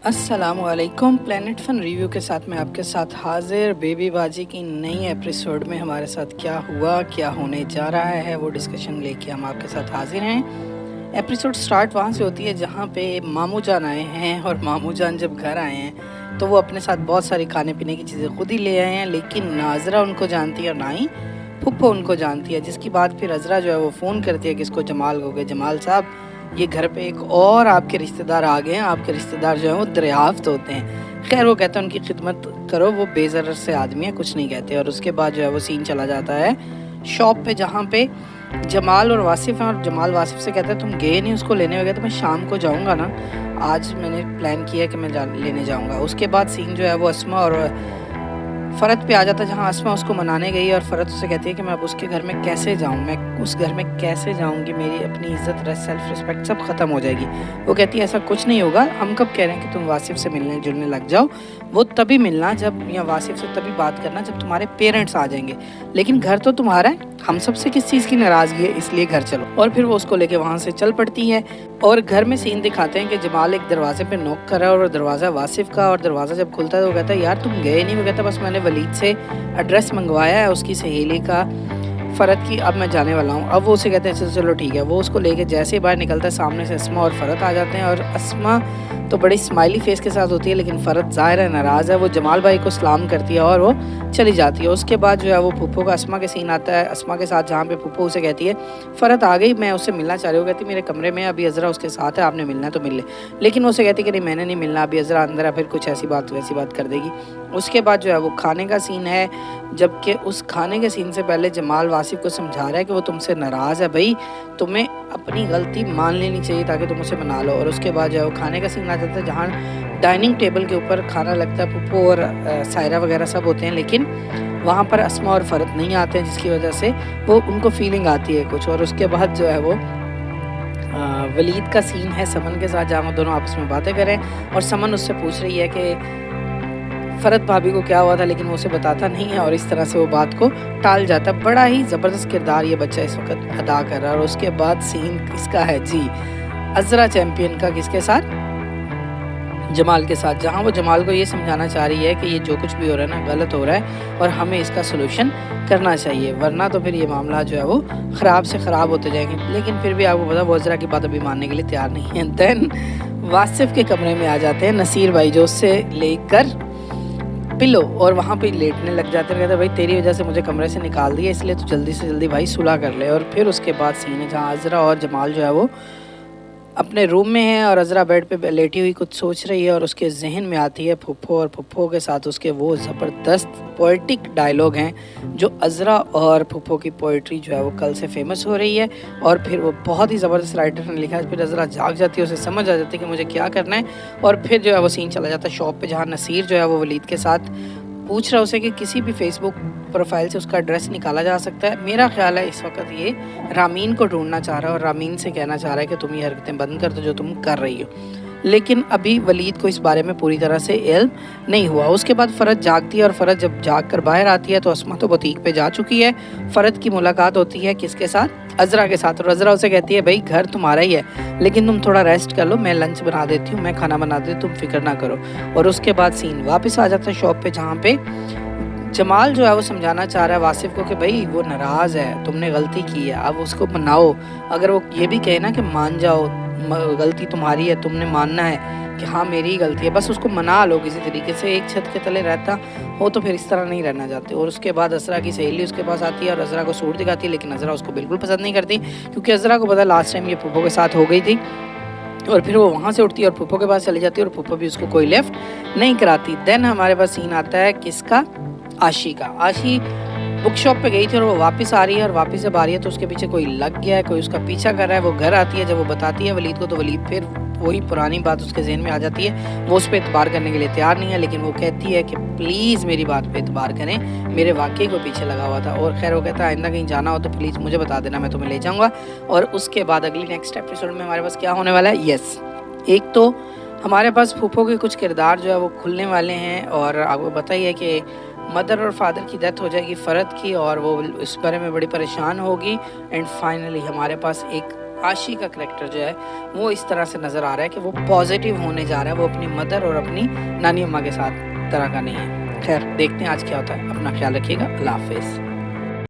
अस्सलामुअलैकुम। Planet fun review के साथ मैं आपके साथ हाजिर। बेबी बाजी की नई एपिसोड में हमारे साथ क्या हुआ, क्या होने जा रहा है, वो डिस्कशन लेके हम आपके साथ हाजिर हैं। एपिसोड स्टार्ट वहाँ से होती है जहाँ पे मामू जान आए हैं, और मामू जान जब घर आए हैं तो वो अपने साथ बहुत सारी खाने पीने की चीज़ें खुद ही ले आए हैं, लेकिन ना अज़रा उनको जानती है और ना ही फुप्पो उनको जानती है। जिसकी बात फिर अज़रा जो है वो फ़ोन करती है किसको, जमाल को, जमाल साहब ये घर पे एक और आपके रिश्तेदार आ गए हैं, आपके रिश्तेदार जो हैं वो दरियाफ्त होते हैं। खैर वो कहते हैं उनकी खिदमत करो, वो बेज़रर से आदमी है, कुछ नहीं कहते। और उसके बाद जो है वो सीन चला जाता है शॉप पे, जहाँ पे जमाल और वासिफ़ हैं। और जमाल वासिफ़ से कहता है तुम गए नहीं उसको लेने वगैरह, तो मैं शाम को जाऊँगा ना, आज मैंने प्लान किया कि मैं लेने जाऊँगा। उसके बाद सीन जो है वो अस्मा और फ़रत पे आ जाता है, जहाँ अस्मा उसको मनाने गई और फ़रत उससे कहती है कि मैं अब उसके घर में कैसे जाऊँ, मैं उस घर में कैसे जाऊँगी, मेरी अपनी इज़्ज़त, सेल्फ़ रिस्पेक्ट सब ख़त्म हो जाएगी। वो कहती है ऐसा कुछ नहीं होगा, हम कब कह रहे हैं कि तुम वासिफ़ से मिलने जुलने लग जाओ, वो तभी मिलना जब, या वासिफ़ से तभी बात करना जब तुम्हारे पेरेंट्स आ जाएंगे, लेकिन घर तो तुम्हारा है, हम सबसे किस चीज़ की नाराज़गी है, इसलिए घर चलो। और फिर वो उसको लेके वहाँ से चल पड़ती है। और घर में सीन दिखाते हैं कि जमाल एक दरवाजे पे नॉक कर रहा है, और दरवाज़ा वासिफ़ का, और दरवाज़ा जब खुलता है तो वो कहता है यार तुम गए नहीं। वो कहता है बस मैंने वलीद से एड्रेस मंगवाया है उसकी सहेली का, फ़रत की, अब मैं जाने वाला हूँ। अब वो उसे कहते हैं चलो ठीक है। वो उसको लेके जैसे ही बाहर निकलता है, सामने से अस्मा और फ़रत आ जाते हैं। और अस्मा तो बड़ी स्माइली फेस के साथ होती है, लेकिन फ़रत ज़ाहिर है नाराज़ है। वो जमाल भाई को सलाम करती है और वो चली जाती है। उसके बाद जो है वो फूफो का अस्मा के सीन आता है, अस्मा के साथ, जहाँ पे फूफो उसे कहती है फ़रत आ गई, मैं उससे मिलना चाह रही हूँ। कहती मेरे कमरे में अभी अज़रा उसके साथ है, आपने मिलना है तो मिल ले। लेकिन वो उसे कहती कि नहीं मैंने नहीं मिलना, अभी अज़रा अंदर है, फिर कुछ ऐसी बात वैसी बात कर देगी। उसके बाद जो है वो खाने का सीन है, जबकि उस खाने के सीन से पहले जमाल वासिफ़ को समझा रहा है कि वो तुमसे नाराज़ है भाई, तुम्हें अपनी गलती मान लेनी चाहिए ताकि तुम उसे मना लो। और उसके बाद जो है वो खाने का सीन आ जाता है, जहाँ डाइनिंग टेबल के ऊपर खाना लगता है, पुप्पो और सायरा वगैरह सब होते हैं, लेकिन वहाँ पर अस्मा और फ़रत नहीं आते हैं, जिसकी वजह से वो उनको फीलिंग आती है कुछ। और उसके बाद जो है वो वलीद का सीन है समन के साथ, जहाँ वो दोनों आपस में बातें करें, और समन उससे पूछ रही है कि फ़रत भाभी को क्या हुआ था, लेकिन वो उसे बताता नहीं है, और इस तरह से वो बात को टाल जाता। बड़ा ही ज़बरदस्त किरदार ये बच्चा इस वक्त अदा कर रहा है। और उसके बाद सीन किसका है जी, अज़रा चैम्पियन का, किसके साथ, जमाल के साथ, जहाँ वो जमाल को ये समझाना चाह रही है कि ये जो कुछ भी हो रहा है ना गलत हो रहा है, और हमें इसका सलूशन करना चाहिए, वरना तो फिर ये मामला जो है वो ख़राब से ख़राब होते जाएंगे। लेकिन फिर भी आपको पता वो अज़रा की बात अभी मानने के लिए तैयार नहीं है। दैन वासिफ़ के कमरे में आ जाते हैं नसीर भाई, जो उससे लेकर पिलो, और वहाँ पे लेटने लग जाते हैं। कहते हैं भाई तेरी वजह से मुझे कमरे से निकाल दिया, इसलिए तो जल्दी से जल्दी भाई सुलह कर ले। और फिर उसके बाद सीन है जहाँ अज़रा और जमाल जो है वो अपने रूम में है, और अज़रा बेड पे लेटी हुई कुछ सोच रही है, और उसके जहन में आती है फुप्पो, और फुप्पो के साथ उसके वो ज़बरदस्त पोइटिक डायलॉग हैं, जो अज़रा और फुप्पो की पोइट्री जो है वो कल से फेमस हो रही है। और फिर वो बहुत ही ज़बरदस्त राइटर ने लिखा है। फिर अज़रा जाग जाती है, उसे समझ आ जाती है कि मुझे क्या करना है। और फिर जो है वो सीन चला जाता है शॉप पे, जहाँ नसीर जो है वो वलीद के साथ पूछ रहा है उसे कि किसी भी फेसबुक प्रोफाइल से उसका एड्रेस निकाला जा सकता है। मेरा ख्याल है इस वक्त ये रामीन को ढूंढना चाह रहा है, और रामीन से कहना चाह रहा है कि तुम ये हरकतें बंद कर दो जो तुम कर रही हो। लेकिन अभी वलीद को इस बारे में पूरी तरह से इल्म नहीं हुआ। उसके बाद फ़रत जागती है, और फ़रत जब जाग कर बाहर आती है तो अस्मा तो बुटीक पे जा चुकी है। फ़रत की मुलाकात होती है किसके साथ, अज़रा के साथ। और अज़रा उसे कहती है भाई घर तुम्हारा ही है, लेकिन तुम थोड़ा रेस्ट कर लो, मैं लंच बना देती हूँ, मैं खाना बना देती हूँ, तुम फिक्र ना करो। और उसके बाद सीन वापस आ जाता है शॉप पे, जहाँ पे जमाल जो है वो समझाना चाह रहा है वासिफ़ को कि भाई वो नाराज़ है, तुमने गलती की है, अब उसको मनाओ। अगर वो ये भी कहे ना कि मान जाओ, गलती तुम्हारी है, तुमने मानना है कि हाँ मेरी ही गलती है, बस उसको मना लो किसी तरीके से। एक छत के तले रहता हो तो फिर इस तरह नहीं रहना चाहते। और उसके बाद अज़रा की सहेली उसके पास आती है और अज़रा को सूट दिखाती है, लेकिन अज़रा उसको बिल्कुल पसंद नहीं करती, क्योंकि अज़रा को पता लास्ट टाइम ये फूफो के साथ हो गई थी। और फिर वो वहाँ से उठती है और फूफो के पास चली जाती है, और फूफो भी उसको कोई लिफ्ट नहीं कराती। देन हमारे पास सीन आता है किसका, आशी का। आशी बुक शॉप पे गई थी और वो वापस आ रही है, और वापस जब आ रही है तो उसके पीछे कोई लग गया है, कोई उसका पीछा कर रहा है। वो घर आती है, जब वो बताती है वलीद को, तो वलीद फिर वही पुरानी बात उसके जहन में आ जाती है। वो उस पर एतबार करने के लिए तैयार नहीं है, लेकिन वो कहती है कि प्लीज़ मेरी बात पे एतबार करें, मेरे वाकई को पीछे लगा हुआ था। और खैर वो कहता है आइंदा कहीं जाना हो तो प्लीज़ मुझे बता देना, मैं तुम्हें ले जाऊँगा। और उसके बाद अगली नेक्स्ट एपिसोड में हमारे पास क्या होने वाला है, यस, एक तो हमारे पास फूफो के कुछ किरदार जो है वो खुलने वाले हैं, और आपको पता ही है कि मदर और फादर की डेथ हो जाएगी फ़रत की, और वो इस बारे में बड़ी परेशान होगी। एंड फाइनली हमारे पास एक आशी का करेक्टर जो है वो इस तरह से नज़र आ रहा है कि वो पॉजिटिव होने जा रहा है, वो अपनी मदर और अपनी नानी अम्मा के साथ तरह का नहीं है। खैर देखते हैं आज क्या होता है। अपना ख्याल रखिएगा। अल्लाह हाफिज़।